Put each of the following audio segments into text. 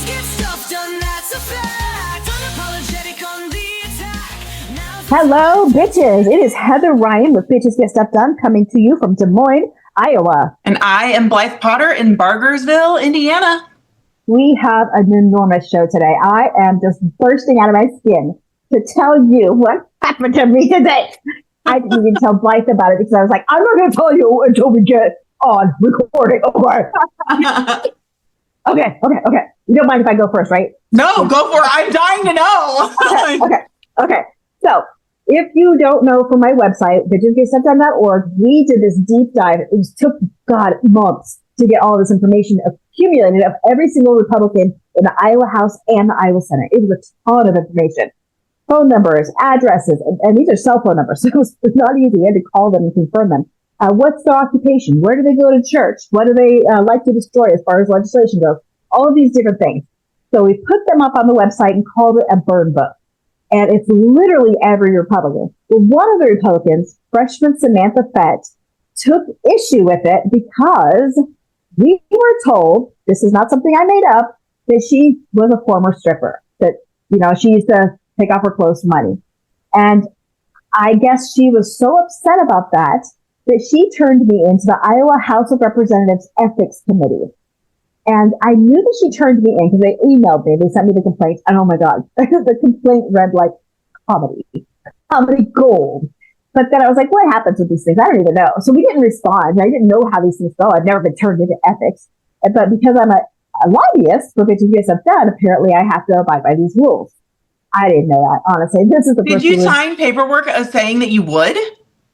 Bitches get stuff done, that's a fact. Unapologetic on the attack. Hello, bitches. It is Heather Ryan with Bitches Get Stuff Done coming to you from Des Moines, Iowa. And I am Blythe Potter in Bargersville, Indiana. We have an enormous show today. I am just bursting out of my skin to tell you what happened to me today. I didn't even tell Blythe about it because I was like, I'm not going to tell you until we get on recording. Okay. You don't mind if I go first, right? No, go for it. I'm dying to know. Okay. So if you don't know, from my website, bitchesgetstuffdone.org, we did this deep dive. It took, months to get all this information accumulated of every single Republican in the Iowa House and the Iowa Senate. It was a ton of information. Phone numbers, addresses, and these are cell phone numbers, so it's not easy. We had to call them and confirm them. What's their occupation? Where do they go to church? What do they like to destroy as far as legislation goes? All of these different things. So we put them up on the website and called it a burn book. And it's literally every Republican. Well, one of the Republicans, freshman Samantha Fett, took issue with it because we were told, this is not something I made up, that she was a former stripper, that, she used to take off her clothes for money. And I guess she was so upset about that she turned me into the Iowa House of Representatives Ethics Committee. And I knew that she turned me in because they emailed me. They sent me the complaint. And oh my God, the complaint read like comedy gold. But then I was like, what happens with these things? I don't even know. So we didn't respond. I didn't know how these things go. I've never been turned into ethics. But because I'm a lobbyist for Bitches Get Stuff Done, apparently I have to abide by these rules. I didn't know that, honestly. This is the Did you sign paperwork saying that you would?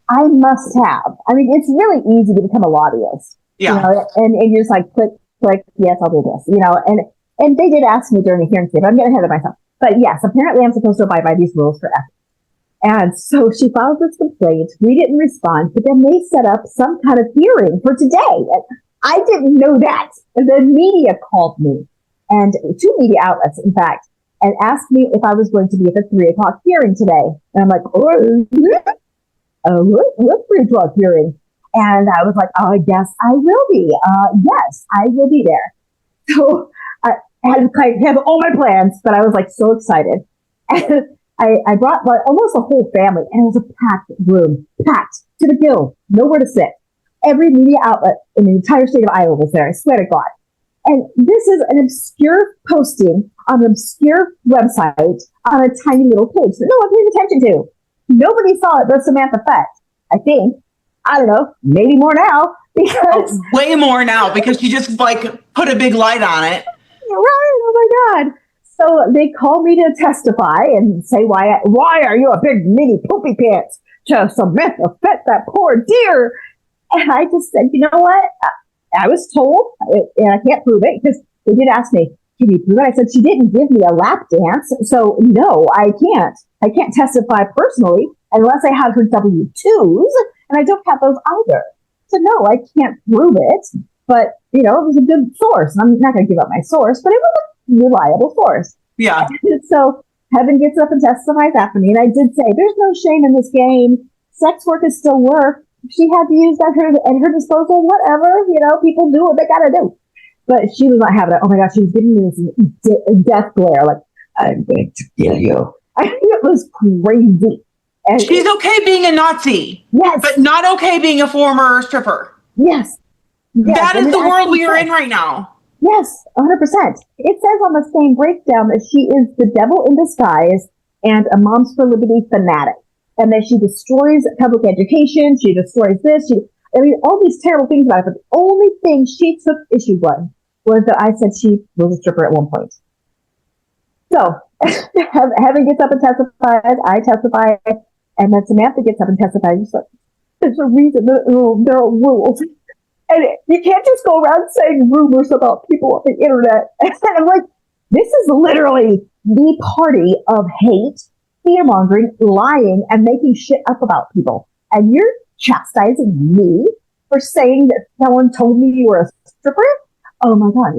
I must have. I mean, it's really easy to become a lobbyist. Yeah. And you're just like, click, yes, I'll do this, and they did ask me during the hearing today, but I'm getting ahead of myself. But yes, apparently I'm supposed to abide by these rules for ethics. And so she filed this complaint. We didn't respond, but then they set up some kind of hearing for today. And I didn't know that. And the media called me, and 2 media outlets, in fact, and asked me if I was going to be at the 3:00 hearing today. And I'm like, what 3:00 hearing? And I was like, oh, I guess I will be. Yes, I will be there. So I had to have all my plans, but I was like so excited. And I brought almost a whole family, and it was a packed room, packed to the gills, nowhere to sit. Every media outlet in the entire state of Iowa was there, I swear to God. And this is an obscure posting on an obscure website on a tiny little page that no one paid attention to. Nobody saw it but Samantha Fett, I think. I don't know, maybe more now, because way more now, because she just put a big light on it. Right? Oh my God! So they called me to testify and say why are you a big mini poopy pants to Samantha Fett, that poor dear? And I just said, you know what? I was told, and I can't prove it because they did ask me, can you prove it? I said she didn't give me a lap dance, so no, I can't. I can't testify personally unless I have her W-2s. And I don't have those either. So no, I can't prove it. But, it was a good source. I'm not going to give up my source, but it was a reliable source. Yeah. So Heaven gets up and testifies after me. And I did say, there's no shame in this game. Sex work is still work. If she had to use that at her disposal, whatever. People do what they got to do. But she was not having it. Oh my gosh, she was giving me this death glare. Like, I'm going to kill you. It was crazy. And she's okay being a Nazi. Yes. But not okay being a former stripper. Yes. That is the world we are in right now. Yes, 100%. It says on the same breakdown that she is the devil in disguise and a Moms for Liberty fanatic. And that she destroys public education. She destroys this. All these terrible things about it. But the only thing she took issue with was that I said she was a stripper at one point. So, Heaven gets up and testifies. I testify. And then Samantha gets up and testifies. She's like, there's a reason there are rules. And you can't just go around saying rumors about people on the internet. And I'm like, this is literally the party of hate, fear-mongering, lying, and making shit up about people. And you're chastising me for saying that someone told me you were a stripper? Oh my God,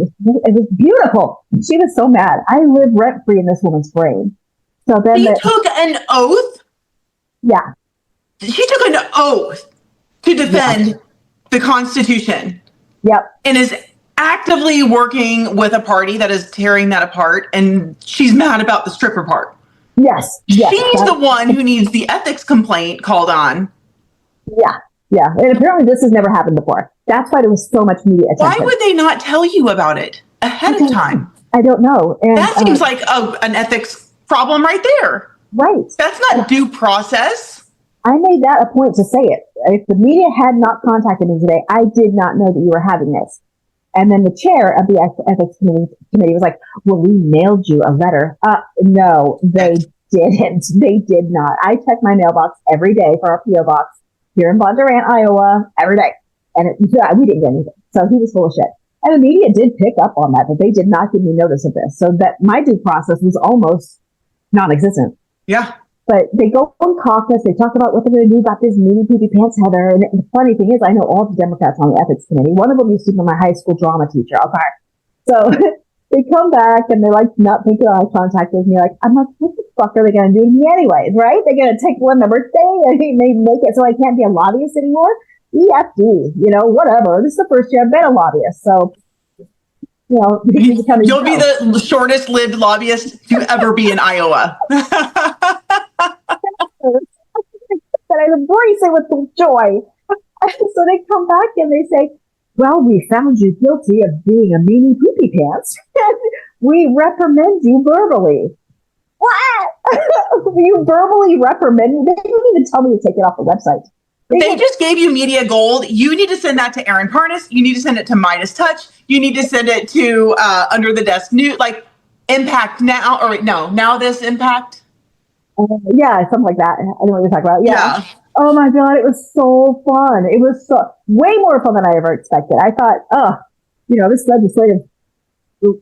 it was beautiful. She was so mad. I live rent-free in this woman's brain. So then she took an oath? Yeah. She took an oath to defend the Constitution. Yep. And is actively working with a party that is tearing that apart, and she's mad about the stripper part. Yes. Yes. She's the one who needs the ethics complaint called on. Yeah. Yeah. And apparently this has never happened before. That's why there was so much media attention. Why would they not tell you about it ahead of time? I don't know. And That seems like an ethics problem right there. right. That's not due process. I made that a point to say it. If the media had not contacted me today, I did not know that you were having this. And then the chair of the ethics committee was like, well, we mailed you a letter. No, they didn't. They did not. I check my mailbox every day for our PO box here in Bondurant, Iowa, every day. And we didn't get anything. So he was full of shit. And the media did pick up on that, but they did not give me notice of this. So that my due process was almost non-existent. Yeah. But they go on caucus, they talk about what they're going to do about this meaty poopy pants Heather. And the funny thing is, I know all the Democrats on the ethics committee. One of them used to be my high school drama teacher. Okay. So they come back and they're like not making eye contact with me. Like, I'm like, what the fuck are they going to do to me anyways, right? They're going to take one my birthday and they make it so I can't be a lobbyist anymore? EFD, whatever. This is the first year I've been a lobbyist. So, you'll be the shortest lived lobbyist to ever be in Iowa. But I embrace it with joy. So they come back and they say, well, we found you guilty of being a meanie poopy pants. We reprimand you verbally. What? You verbally reprimand me? They didn't even tell me to take it off the website. They just gave you media gold. You need to send that to Aaron Parnas. You need to send it to Midas Touch. You need to send it to Under the Desk News, like Impact Now, or no, Now This Impact. Yeah, something like that. I know what you're talking about. Yeah. Yeah. Oh my God, it was so fun. It was so way more fun than I ever expected. I thought, this legislative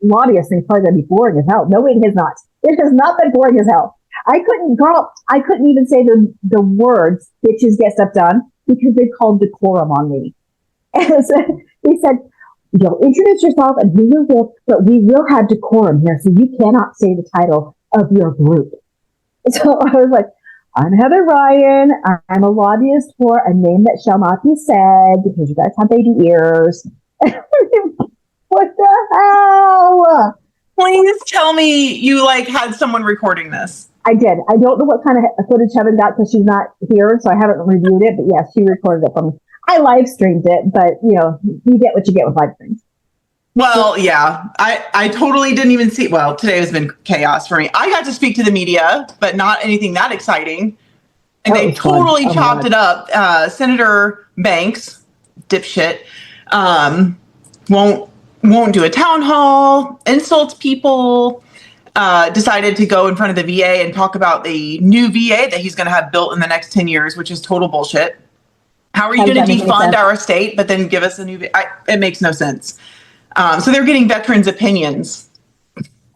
lobbyist thing's probably going to be boring as hell. No, it has not. It has not been boring as hell. I couldn't even say the words, bitches get stuff done, because they called decorum on me. And so they said, you'll introduce yourself and who you're with, but we will have decorum here, so you cannot say the title of your group. So I was like, I'm Heather Ryan. I'm a lobbyist for a name that shall not be said because you guys have baby ears. What the hell? Please tell me you had someone recording this. I did. I don't know what kind of footage Heaven got because she's not here, so I haven't reviewed it. But yes, she recorded it for me. I live streamed it, but you get what you get with live streams. Well, yeah, I totally didn't even see. Well, today has been chaos for me. I got to speak to the media, but not anything that exciting. And they totally chopped it up. Senator Banks, dipshit, won't do a town hall, insults people. Decided to go in front of the VA and talk about the new VA that he's going to have built in the next 10 years, which is total bullshit. How are you going to defund our state, but then give us a new VA? It makes no sense. So they're getting veterans' opinions.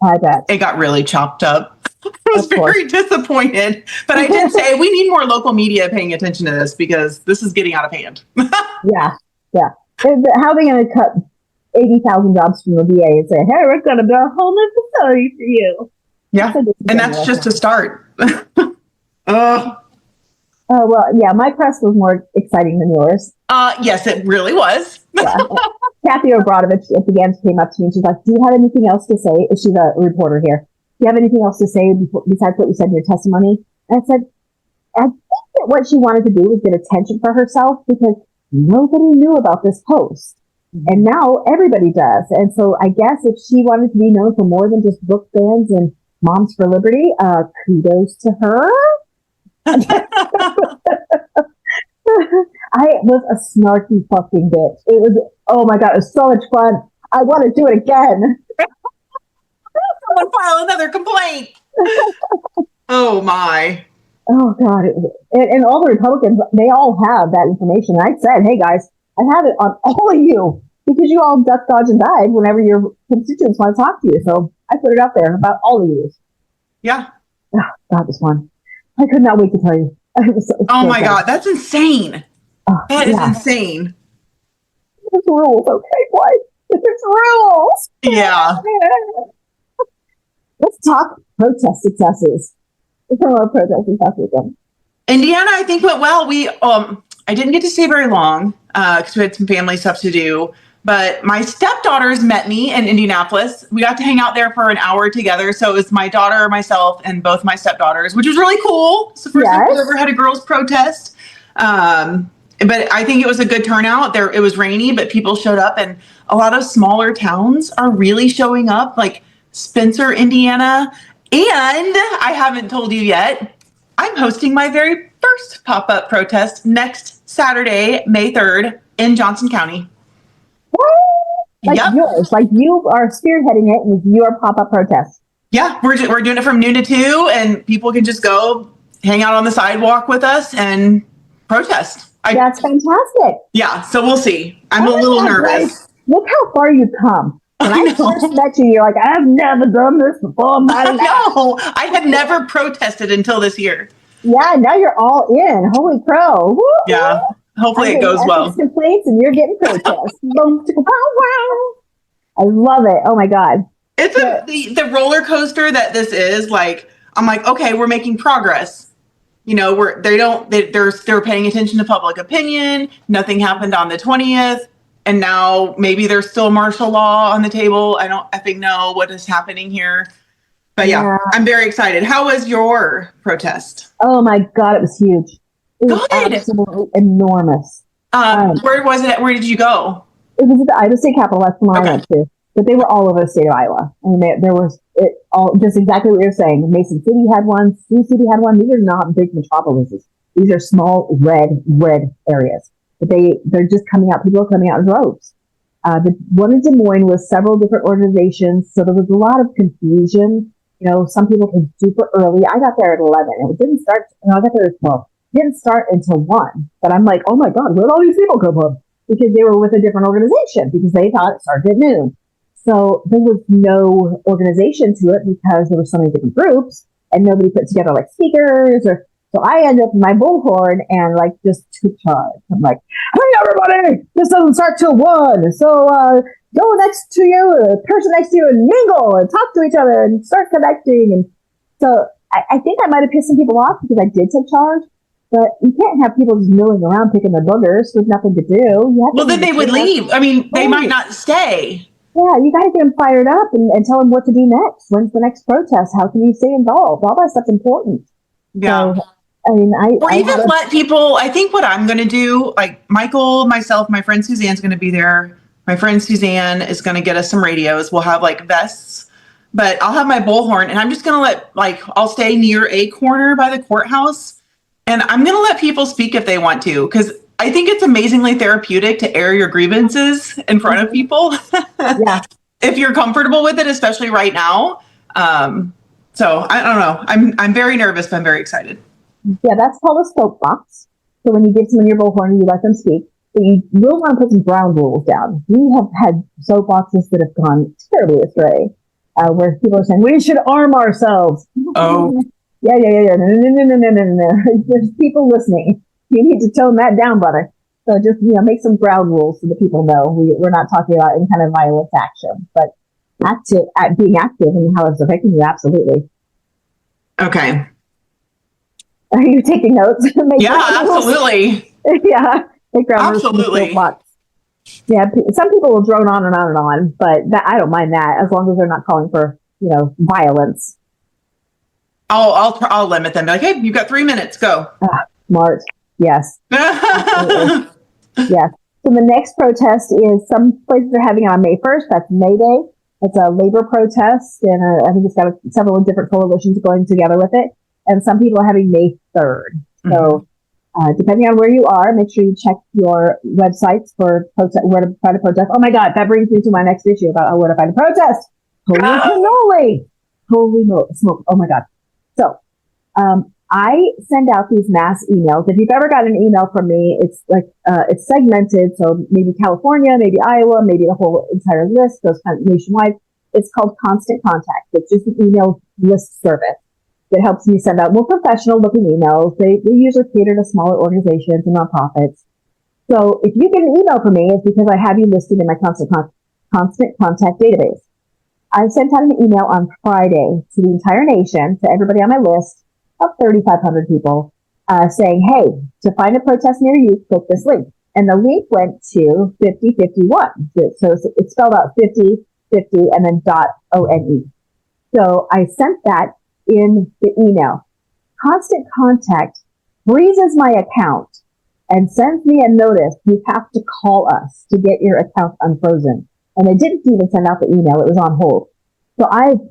I bet. It got really chopped up. I was very disappointed. But I did say we need more local media paying attention to this because this is getting out of hand. Yeah. How are they going to cut 80,000 jobs from the VA and say, hey, we're going to build a whole new facility for you? Yeah. And that's just a start. Oh, well, yeah, my press was more exciting than yours. Yes, it really was. Yeah. Kathy Obradovich at the end came up to me and she's like, do you have anything else to say? She's a reporter here. Do you have anything else to say besides what you said in your testimony? And I said, I think that what she wanted to do was get attention for herself because nobody knew about this post. And now everybody does. And so I guess if she wanted to be known for more than just book bans and Moms for Liberty, kudos to her. I was a snarky fucking bitch. It was, oh my God, it was so much fun. I want to do it again. Someone file another complaint. Oh my. Oh God. And all the Republicans, they all have that information. And I said, hey guys, I have it on all of you because you all duck, dodge, and dive whenever your constituents want to talk to you. So I put it out there about all of you. Yeah. Oh, God, it was fun. I could not wait to tell you. Oh my God, that's insane. That is insane. There's rules, okay, Blythe? There's rules. Yeah. Let's talk protest successes. Let's talk about protest successes again. Indiana, I think went well. I didn't get to stay very long because we had some family stuff to do. But my stepdaughters met me in Indianapolis. We got to hang out there for an hour together. So it was my daughter, myself, and both my stepdaughters, which was really cool. It's the first time we've ever had a girls' protest. But I think it was a good turnout. There, it was rainy, but people showed up, and a lot of smaller towns are really showing up, like Spencer, Indiana. And I haven't told you yet, I'm hosting my very first pop-up protest next Saturday, May 3rd in Johnson County. What? Like yours, like you are spearheading it with your pop-up protest. Yeah, we're doing it from noon to 2, and people can just go hang out on the sidewalk with us and protest. That's fantastic. Yeah, so we'll see. I'm a little nervous. Look how far you've come. When I first met you, you're like, I've never done this before in my life. No, I had never protested until this year. Yeah, now you're all in. Holy crow. Woo! Yeah, hopefully it goes well. Complaints and you're getting protests. Wow. I love it. Oh my God. It's the roller coaster that this is. Like, I'm like, okay, we're making progress. You know, they're paying attention to public opinion. Nothing happened on the 20th. And now maybe there's still martial law on the table. I don't effing know what is happening here. But yeah, I'm very excited. How was your protest? Oh my God, it was huge. It was absolutely enormous. Where was it? Where did you go? It was at the Iowa State Capitol. That's the one I went to. But they were all over the state of Iowa. I mean, there was it all just exactly what you're saying. Mason City had one. Sioux City had one. These are not big metropolises. These are small red areas. But they're just coming out. People are coming out in droves. The one in Des Moines was several different organizations, so there was a lot of confusion. You know, some people came super early. I got there at 11, and it didn't start. I got there at 12. It didn't start until 1. But I'm like, oh my God, where did all these people come from? Because they were with a different organization because they thought it started at noon. So there was no organization to it because there were so many different groups, and nobody put together like speakers or. So I ended up in my bullhorn and like just took charge. I'm like, hey everybody, this doesn't start till 1. So go next to you, the person next to you, and mingle and talk to each other and start connecting. And so I think I might have pissed some people off because I did take charge. But you can't have people just milling around picking their boogers with nothing to do. Well, then they would leave. I mean, they might not stay. Yeah, you got to get them fired up and tell them what to do next. When's the next protest? How can you stay involved? All that stuff's important. Yeah. So, I mean, let people, I think what I'm going to do, like Michael, myself, my friend Suzanne's going to be there. My friend Suzanne is going to get us some radios. We'll have like vests, but I'll have my bullhorn, and I'm just going to I'll stay near a corner by the courthouse, and I'm going to let people speak if they want to, because I think it's amazingly therapeutic to air your grievances in front of people. Yeah. If you're comfortable with it, especially right now. So I don't know. I'm very nervous, but I'm very excited. Yeah, that's called a soapbox. So when you give someone your bullhorn, you let them speak. But you will want to put some ground rules down. We have had soapboxes that have gone terribly astray, where people are saying, we should arm ourselves. Oh. Yeah. No. There's people listening. You need to tone that down, brother. So just, make some ground rules so that people know we're not talking about any kind of violent action, but being active and how it's affecting you, absolutely. Okay. Are you taking notes? Yeah, absolutely. Yeah. Absolutely. Yeah, some people will drone on and on and on, but I don't mind that as long as they're not calling for, violence. I'll limit them. Be like, hey, you've got 3 minutes. Go. Smart. Yes. Yes. So the next protest is some places are having it on May 1st. That's May Day. It's a labor protest, and I think it's got several different coalitions going together with it. And some people are having May 3rd. So depending on where you are, make sure you check your websites for where to find a protest. Oh my God, that brings me to my next issue about where to find a protest. Holy smoke. Oh my God. So I send out these mass emails. If you've ever got an email from me, it's it's segmented. So maybe California, maybe Iowa, maybe the whole entire list goes kind of nationwide. It's called Constant Contact. It's just an email list service that helps me send out more professional looking emails. They usually cater to smaller organizations and nonprofits. So if you get an email from me, it's because I have you listed in my Constant Contact database. I sent out an email on Friday to the entire nation, to everybody on my list of 3,500 people, saying, hey, to find a protest near you, click this link. And the link went to 5051. So it's spelled out 50, 50, and then .one. So I sent that in the email. Constant Contact freezes my account and sends me a notice. You have to call us to get your account unfrozen. And I didn't even send out the email. It was on hold. So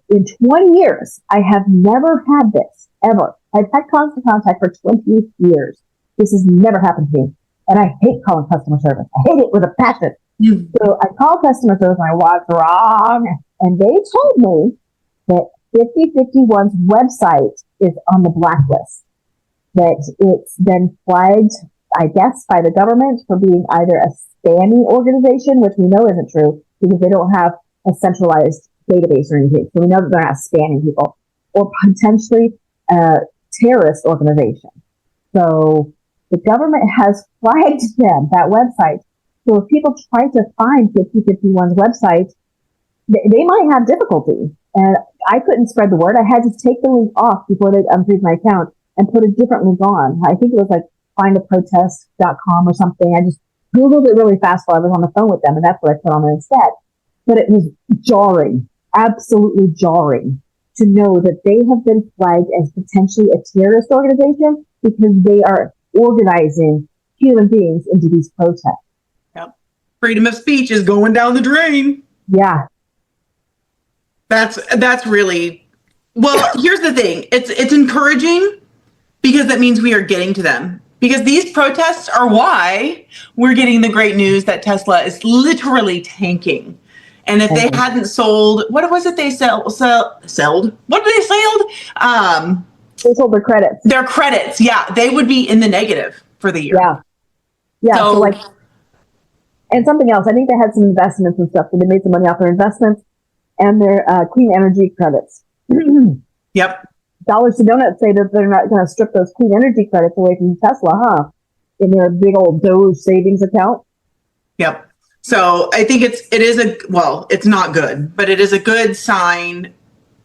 in 20 years, I have never had this, ever. I've had Constant Contact for 20 years. This has never happened to me. And I hate calling customer service. I hate it with a passion. So I called customer service and I was wrong. And they told me that 5051's website is on the blacklist. That it's been flagged, I guess, by the government for being either a spammy organization, which we know isn't true because they don't have a centralized database or anything. So we know that they're not spamming people, or potentially a terrorist organization. So the government has flagged them, that website. So if people try to find 5051's website, they might have difficulty. And I couldn't spread the word. I had to take the link off before they unfreeze my account and put a different link on. I think it was like findaprotest.com or something. I just Googled it really fast while I was on the phone with them, and that's what I put on there instead. But it was jarring, absolutely jarring, to know that they have been flagged as potentially a terrorist organization because they are organizing human beings into these protests. Yep. Freedom of speech is going down the drain. Yeah. That's really, well, here's the thing. It's encouraging because that means we are getting to them. Because these protests are why we're getting the great news that Tesla is literally tanking. And if they hadn't sold, what was it they sold? What did they sell? They sold their credits. Their credits, yeah. They would be in the negative for the year. Yeah. Yeah. So like, and something else, I think they had some investments and stuff, so they made some money off their investments and their clean energy credits. Yep. Dollars to Donuts say that they're not going to strip those clean energy credits away from Tesla, huh? In their big old Doge savings account. Yep. So I think it's not good, but it is a good sign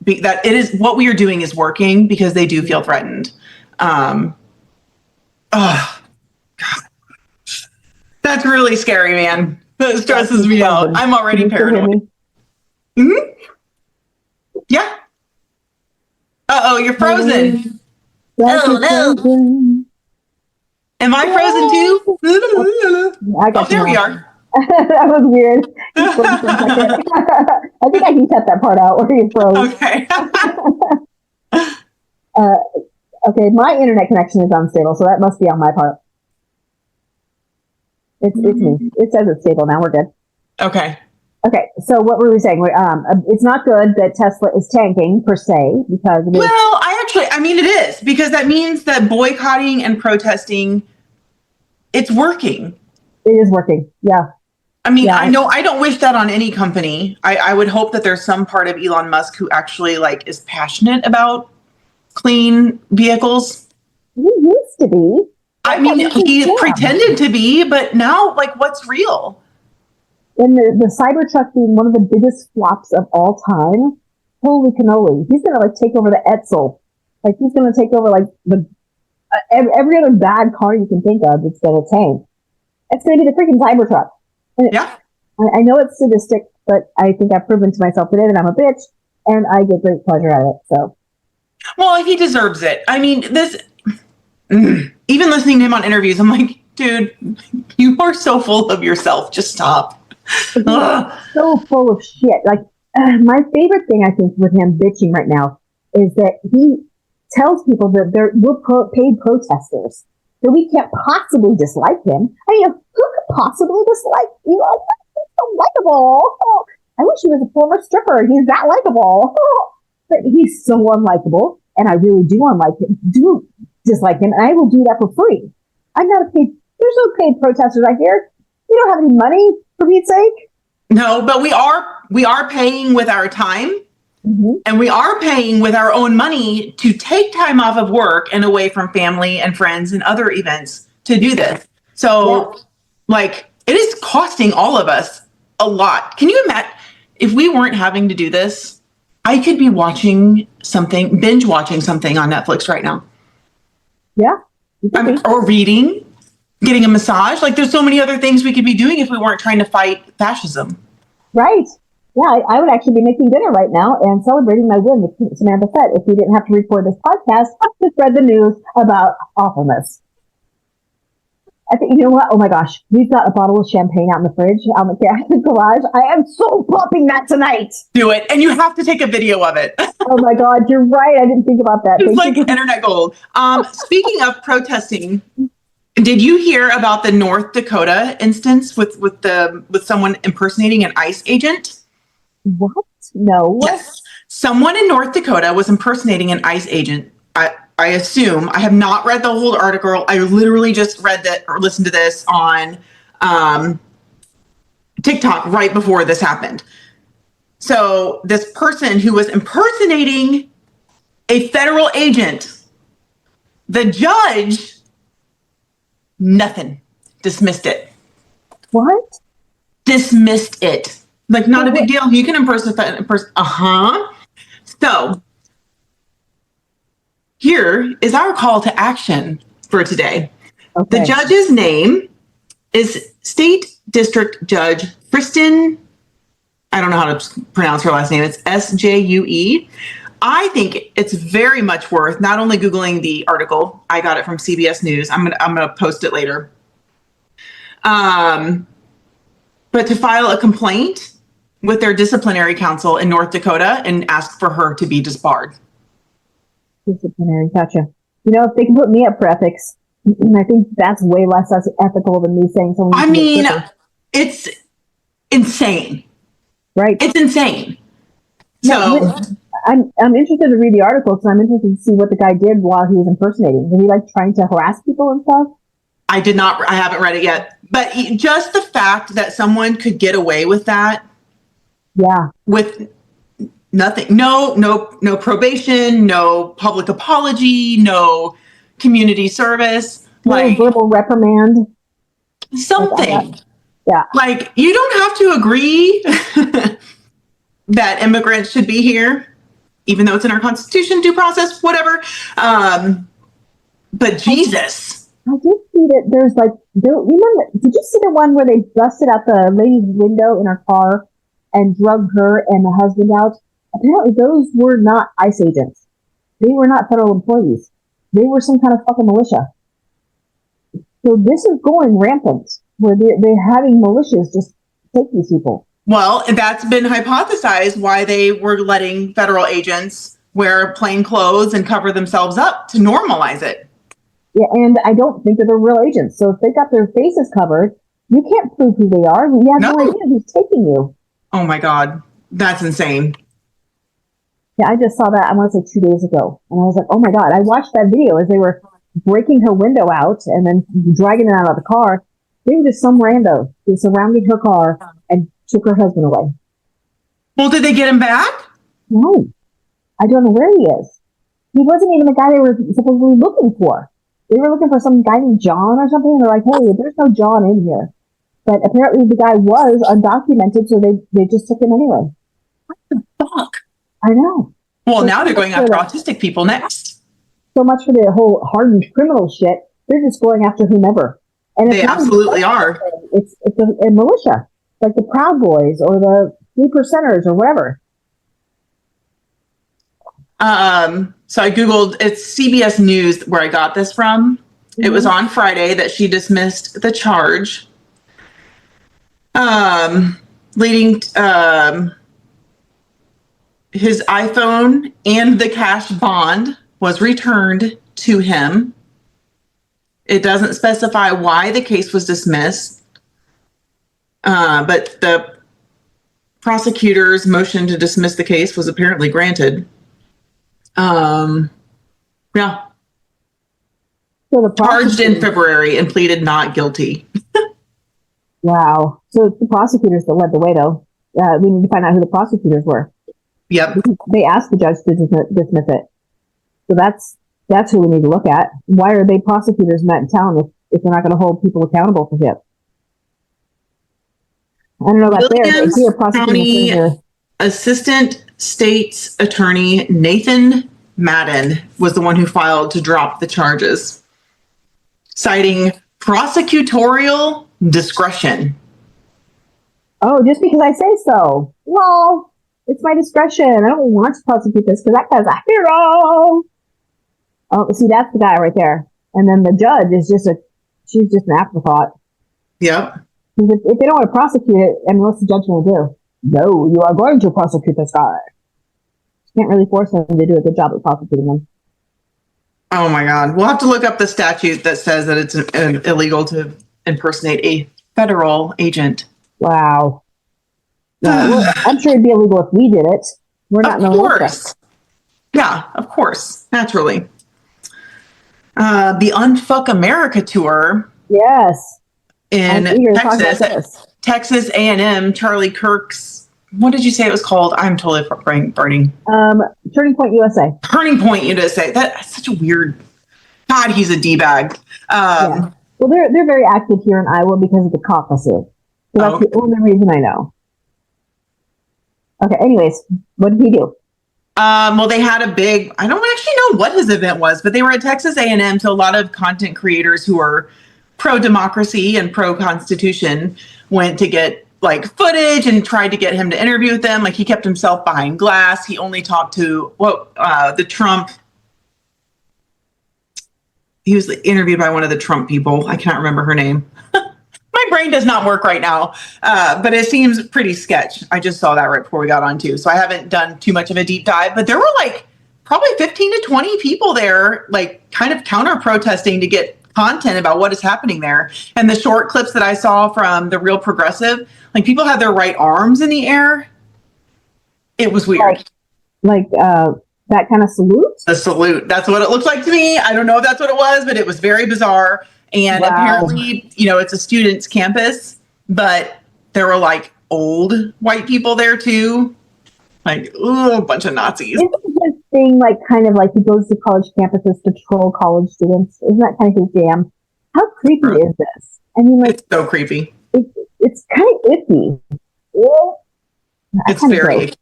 that it is what we are doing is working because they do feel threatened. Oh, God. That's really scary, man. That stresses me out. I'm already paranoid. Mm-hmm. Yeah. Uh-oh, you're frozen. Oh, no. Am I frozen too? Oh, there we are. That was weird. I think I can cut that part out where you froze. Okay. Okay, my internet connection is unstable, so that must be on my part. It's me. It says it's stable now. We're good. Okay. Okay, so what were we saying? It's not good that Tesla is tanking per se because. I mean, it is because that means that boycotting and protesting, it's working. It is working. Yeah. I mean, yeah. I know I don't wish that on any company. I would hope that there's some part of Elon Musk who actually is passionate about clean vehicles. He used to be. I mean, he pretended to be, but now, what's real? And the Cybertruck being one of the biggest flops of all time, holy cannoli. He's going to take over the Etzel. He's going to take over every other bad car you can think of that's going to tank. It's going to be the freaking Cybertruck. And yeah. I know it's sadistic, but I think I've proven to myself today that I'm a bitch and I get great pleasure out of it. So. Well, he deserves it. I mean, even listening to him on interviews, I'm like, dude, you are so full of yourself. Just stop. So full of shit. My favorite thing I think with him bitching right now is that he tells people that we're paid protesters, so we can't possibly dislike him. I mean, who could possibly dislike Elon? He's so likable. Oh, I wish he was a former stripper. He's that likable. Oh, but he's so unlikable, and I really do dislike him, and I will do that for free. I'm not a paid. There's no paid protesters out here. We don't have any money, for Pete's sake. No, but we are paying with our time, and we are paying with our own money to take time off of work and away from family and friends and other events to do this. So, it is costing all of us a lot. Can you imagine if we weren't having to do this? I could be binge watching something on Netflix right now. Yeah. Or reading. getting a massage. Like, there's so many other things we could be doing if we weren't trying to fight fascism. Right. Yeah, I would actually be making dinner right now and celebrating my win with Samantha Fett if we didn't have to record this podcast to spread the news about awfulness. I think, you know what? Oh my gosh. We've got a bottle of champagne out in the fridge, out in the garage. I am so popping that tonight. Do it. And you have to take a video of it. Oh my God. You're right. I didn't think about that. It's like internet gold. Speaking of protesting, did you hear about the North Dakota instance with someone impersonating an ICE agent? What? No. Yes. Someone in North Dakota was impersonating an ICE agent. I assume. I have not read the whole article. I literally just read that or listened to this on TikTok right before this happened. So this person who was impersonating a federal agent, the judge, nothing, dismissed it. What? Dismissed it. Like, not a big deal. You can impersonate. So here is our call to action for today. Okay. The judge's name is State District Judge Kristen. I don't know how to pronounce her last name. It's Sjue. I think it's very much worth not only Googling the article. I got it from CBS News. I'm gonna post it later. But to file a complaint with their disciplinary council in North Dakota and ask for her to be disbarred. Disciplinary, gotcha. You know, if they can put me up for ethics, I think that's way less ethical than me saying something. I mean, it's insane. Right. It's insane. So I'm interested to read the article because I'm interested to see what the guy did while he was impersonating. Was he like trying to harass people and stuff? I haven't read it yet. But just the fact that someone could get away with that. Yeah. With nothing, no probation, no public apology, no community service, no verbal reprimand, something. Yeah, like you don't have to agree that immigrants should be here, even though it's in our Constitution, due process, whatever. But Jesus, I did see that. There's like, remember? Did you see the one where they busted out the lady's window in her car and drug her and the husband out? Apparently, those were not ICE agents. They were not federal employees. They were some kind of fucking militia. So this is going rampant, where they're having militias just take these people. Well, that's been hypothesized why they were letting federal agents wear plain clothes and cover themselves up to normalize it. Yeah, and I don't think that they're real agents. So if they got their faces covered, you can't prove who they are. You have no idea who's taking you. Oh my God, that's insane. Yeah, I just saw that, I want to say 2 days ago. And I was like, oh my God. I watched that video as they were breaking her window out and then dragging her out of the car. They were just some rando. They surrounded her car and took her husband away. Well, did they get him back? No. I don't know where he is. He wasn't even the guy they were supposedly looking for. They were looking for some guy named John or something. And they're like, hey, there's no John in here. But apparently the guy was undocumented, so they just took him anyway. What the fuck? I know. Well, so now they're going after autistic people next. So much for the whole hardened criminal shit. They're just going after whomever. And they absolutely are. It's a militia, like the Proud Boys or the 3%ers or whatever. So I Googled, it's CBS News where I got this from. Mm-hmm. It was on Friday that she dismissed the charge. Leading his iPhone and the cash bond was returned to him. It doesn't specify why the case was dismissed, but the prosecutor's motion to dismiss the case was apparently granted. Yeah. So charged in February and pleaded not guilty. Wow. So it's the prosecutors that led the way, though. We need to find out who the prosecutors were. Yep. They asked the judge to dismiss it. So that's who we need to look at. Why are they prosecutors not in town if they're not going to hold people accountable for shit? I don't know about Williams County Assistant State's Attorney Nathan Madden was the one who filed to drop the charges, citing prosecutorial discretion. Oh, just because I say so. Well, it's my discretion. I don't want to prosecute this because that guy's a hero. Oh, see, that's the guy right there. And then the judge is she's just an afterthought. Yep. If they don't want to prosecute it, and what's the judge going to do? No, you are going to prosecute this guy. You can't really force them to do a good job of prosecuting them. Oh my God. We'll have to look up the statute that says that it's illegal to impersonate a federal agent. Wow. Well, I'm sure it'd be illegal if we did it. We're not Of course. Yeah, of course. Naturally. The Unfuck America tour. Yes. In Texas. Texas A&M, Charlie Kirk's. What did you say it was called? I'm totally burning. Turning Point USA. Turning Point USA. That's such a weird. God, he's a d-bag. Yeah. Well, they're very active here in Iowa because of the caucuses. So that's the only reason I know. Okay. Anyways, what did he do? Well, they had a big. I don't actually know what his event was, but they were at Texas A&M. So a lot of content creators who are pro-democracy and pro-constitution went to get like footage and tried to get him to interview with them. Like he kept himself behind glass. He only talked to the Trump. He was interviewed by one of the Trump people. I cannot remember her name. My brain does not work right now, but it seems pretty sketch. I just saw that right before we got on too. So I haven't done too much of a deep dive, but there were like probably 15 to 20 people there, like kind of counter protesting to get content about what is happening there. And the short clips that I saw from the Real Progressive, like people had their right arms in the air. It was weird. Like that kind of salute? A salute. That's what it looked like to me. I don't know if that's what it was, but it was very bizarre. And apparently, it's a student's campus, but there were like old white people there too. Like, a bunch of Nazis. Isn't his thing kind of like he goes to college campuses to troll college students? Isn't that kind of his jam? How creepy is this? I mean, it's so creepy. It's kind of iffy. It's very,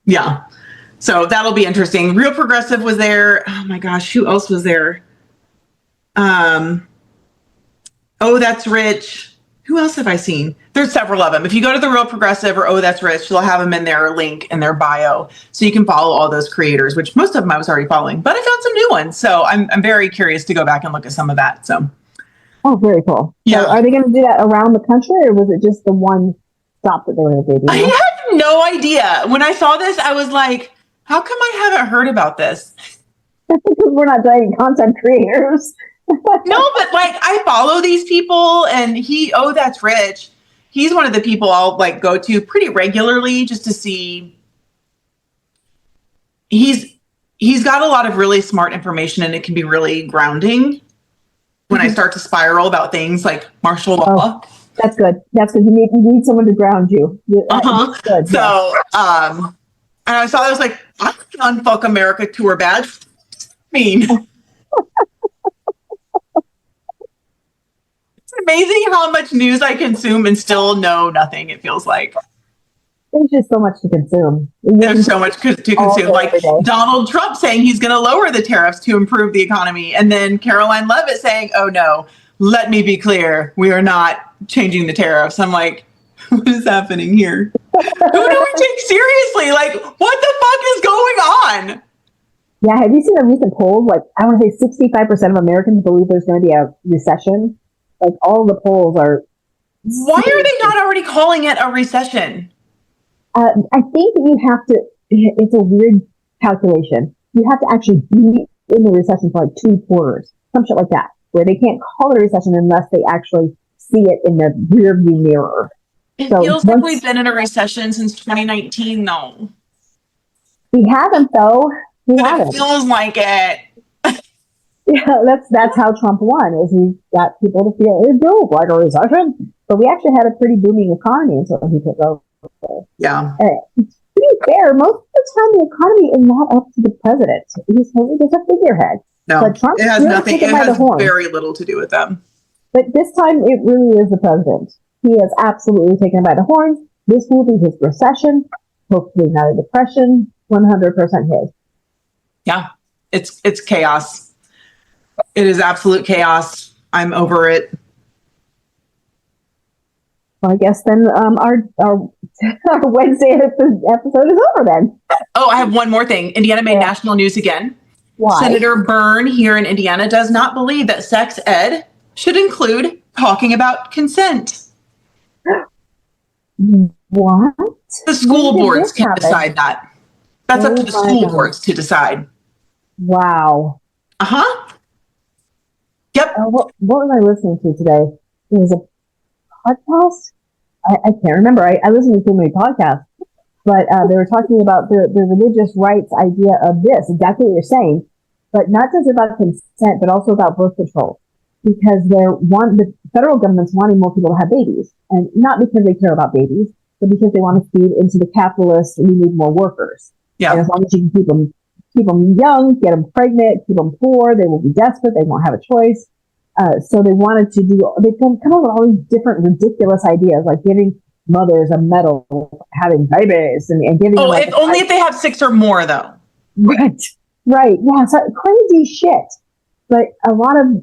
yeah. So that'll be interesting. Real Progressive was there. Oh my gosh, who else was there? Oh, That's Rich. Who else have I seen? There's several of them. If you go to the Real Progressive or Oh, That's Rich, they'll have them in their link in their bio. So you can follow all those creators, which most of them I was already following, but I found some new ones. So I'm very curious to go back and look at some of that. So. Oh, very cool. Yeah. So are they going to do that around the country or was it just the one stop that they were going to do? I have no idea. When I saw this, I was like, how come I haven't heard about this? Because we're not giant content creators. No, but I follow these people and Oh, That's Rich. He's one of the people I'll go to pretty regularly just to see. He's got a lot of really smart information and it can be really grounding when I start to spiral about things like martial law. Oh, that's good. That's good. You need someone to ground you. Good, so, and I saw that I was like, I'm an Unfuck America tour badge. It's amazing how much news I consume and still know nothing, it feels like. There's just so much to consume. There's so much to consume. Like Donald Trump saying he's going to lower the tariffs to improve the economy. And then Caroline Leavitt saying, oh no, let me be clear. We are not changing the tariffs. I'm like, what is happening here? Who do we take seriously? What the fuck is going on? Yeah, have you seen the recent polls? I want to say 65% of Americans believe there's going to be a recession. All the polls are. Why are they not already calling it a recession? I think that you have to. It's a weird calculation. You have to actually be in the recession for 2 quarters, some shit like that, where they can't call it a recession unless they actually see it in the rearview mirror. It feels like we've been in a recession since 2019, though. We haven't, though. It feels like it. Yeah, that's how Trump won, is he got people to feel it feels like a recession. But we actually had a pretty booming economy until he took over. Yeah. To be fair, most of the time the economy is not up to the president. He's just a figurehead. No, but Trump, it has nothing. It has very little to do with them. But this time, it really is the president. He is absolutely taken by the horns. This will be his recession. Hopefully not a depression. 100% his. Yeah, it's chaos. It is absolute chaos. I'm over it. Well, I guess then our Wednesday episode is over then. Oh, I have one more thing. Indiana made national news again. Why? Senator Byrne here in Indiana does not believe that sex ed should include talking about consent. What? The school When did boards this can happen? decide that. That's up to the Oh my school God. boards to decide. Wow. Uh-huh. Yep. What was I listening to today? It was a podcast? I can't remember. I listen to too many podcasts. But they were talking about the religious rights idea of this, exactly what you're saying, but not just about consent, but also about birth control. Because the federal government's wanting more people to have babies. And not because they care about babies, but because they want to feed into the capitalists, we need more workers. Yeah. And as long as you can keep them young, get them pregnant, keep them poor, they will be desperate, they won't have a choice. So they wanted to they come up with all these different ridiculous ideas, like giving mothers a medal, having babies, and giving them if only if they have 6 or more, though. Right. Yeah, so crazy shit. But a lot of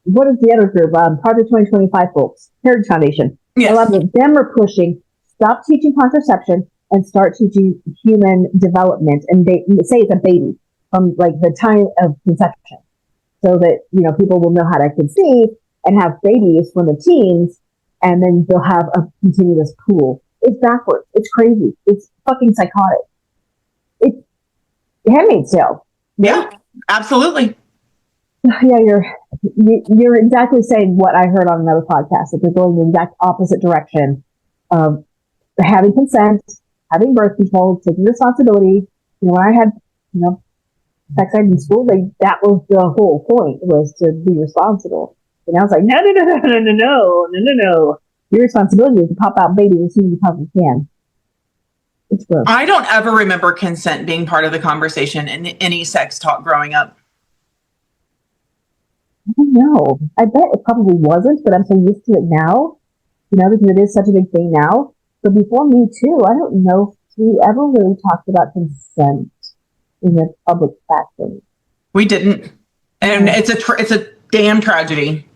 what is the other group? Project 2025 folks, Heritage Foundation. Yes. A lot of them are pushing, stop teaching contraception and start teaching human development. And they say it's a baby from like the time of conception. So that, people will know how to conceive and have babies when they're teens, and then they'll have a continuous pool. It's backwards. It's crazy. It's fucking psychotic. It's Handmaid's Tale. Yeah, absolutely. Yeah, you're exactly saying what I heard on another podcast, that they're going the exact opposite direction of having consent, having birth control, taking responsibility. When I had, sex ed in school, that was the whole point, was to be responsible. And I was like, no. Your responsibility is to pop out babies as soon as you possibly can. It's gross. I don't ever remember consent being part of the conversation in any sex talk growing up. I don't know. I bet it probably wasn't, but I'm so used to it now, because it is such a big thing now. But before Me Too, I don't know if we ever really talked about consent in the public fashion. We didn't, and it's a damn tragedy.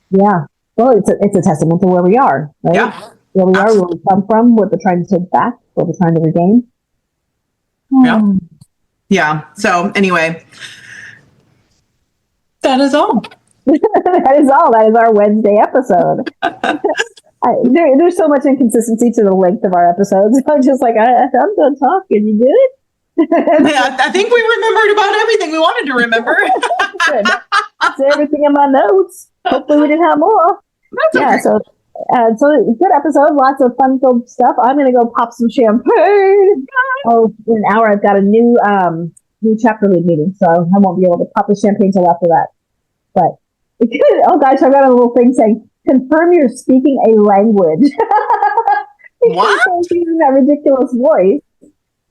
Yeah. Well, it's a testament to where we are, right? Yeah. Where we are, where we come from, what we're trying to take back, what we're trying to regain. Yeah. Yeah. So anyway, that is all. That is all. That is our Wednesday episode. There's so much inconsistency to the length of our episodes. I'm just like, I'm done talking. You good? Yeah, I think we remembered about everything we wanted to remember. That's everything in my notes. Hopefully we didn't have more. That's okay. So good episode. Lots of fun-filled stuff. I'm going to go pop some champagne. Oh, in an hour I've got a new chapter lead meeting, so I won't be able to pop the champagne till after that. But oh gosh, I've got a little thing saying, confirm you're speaking a language. What? Using that ridiculous voice.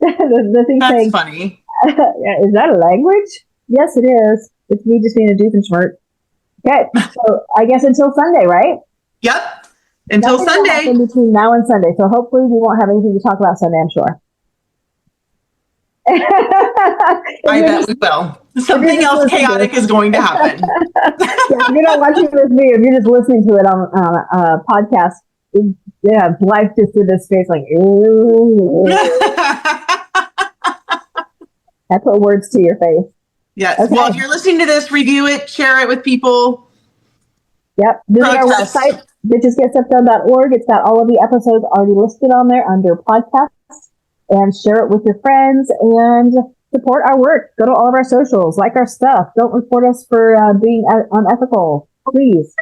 the thing That's saying, funny. is that a language? Yes, it is. It's me just being a doofenshmirtz. Okay, so I guess until Sunday, right? Yep. Until Nothing will Sunday. happen between now and Sunday, so hopefully we won't have anything to talk about Sunday, I'm sure. I bet we will. Something else chaotic is going to happen. If you're not watching this video, if you're just listening to it on a podcast, Blythe just did this face like, ooh. I put words to your face. Yes. Okay. Well, if you're listening to this, review it, share it with people. Yep. Visit our Protest. website, bitchesgetstuffdone.org. It's got all of the episodes already listed on there under podcasts. And share it with your friends and support our work. Go to all of our socials, like our stuff. Don't report us for being unethical, please.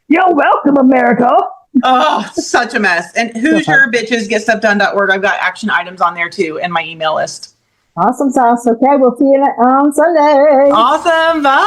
You're welcome, America. Oh, such a mess. And Hoosier Bitches Getstuffdone.org. I've got action items on there too, and my email list. Awesome sauce. Okay, we'll see you on Sunday. Awesome. Bye.